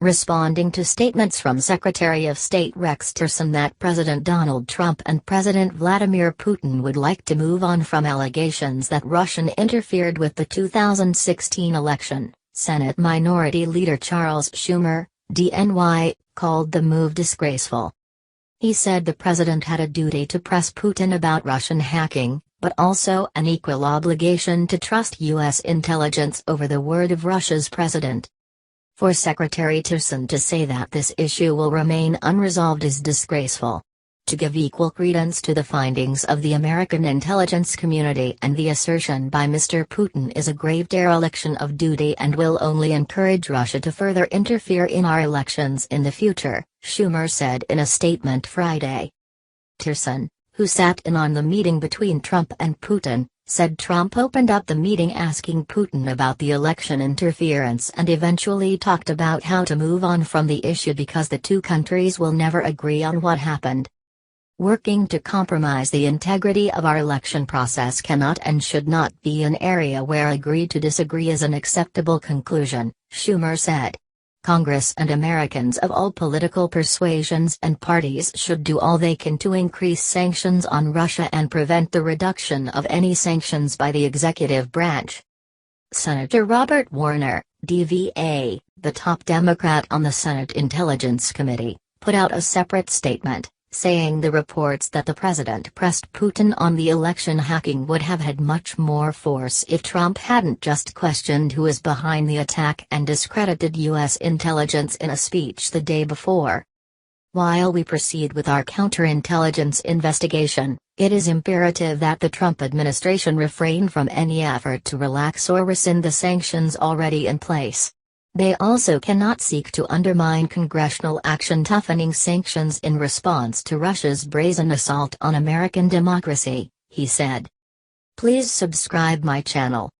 responding to statements from Secretary of State Rex Tillerson that President Donald Trump and President Vladimir Putin would like to move on from allegations that Russia interfered with the 2016 election. Senate Minority Leader Charles Schumer, DNY, called the move disgraceful. He said the president had a duty to press Putin about Russian hacking, but also an equal obligation to trust U.S. intelligence over the word of Russia's president. For Secretary Tillerson to say that this issue will remain unresolved is disgraceful. To give equal credence to the findings of the American intelligence community and the assertion by Mr. Putin is a grave dereliction of duty and will only encourage Russia to further interfere in our elections in the future, Schumer said in a statement Friday. Tillerson, who sat in on the meeting between Trump and Putin, said Trump opened up the meeting asking Putin about the election interference and eventually talked about how to move on from the issue because the two countries will never agree on what happened. Working to compromise the integrity of our election process cannot and should not be an area where agree to disagree is an acceptable conclusion, Schumer said. Congress and Americans of all political persuasions and parties should do all they can to increase sanctions on Russia and prevent the reduction of any sanctions by the executive branch. Senator Robert Warner, DVA, the top Democrat on the Senate Intelligence Committee, put out a separate statement, saying the reports that the president pressed Putin on the election hacking would have had much more force if Trump hadn't just questioned who is behind the attack and discredited U.S. intelligence in a speech the day before. While we proceed with our counterintelligence investigation, it is imperative that the Trump administration refrain from any effort to relax or rescind the sanctions already in place. They also cannot seek to undermine congressional action toughening sanctions in response to Russia's brazen assault on American democracy, he said. Please subscribe my channel.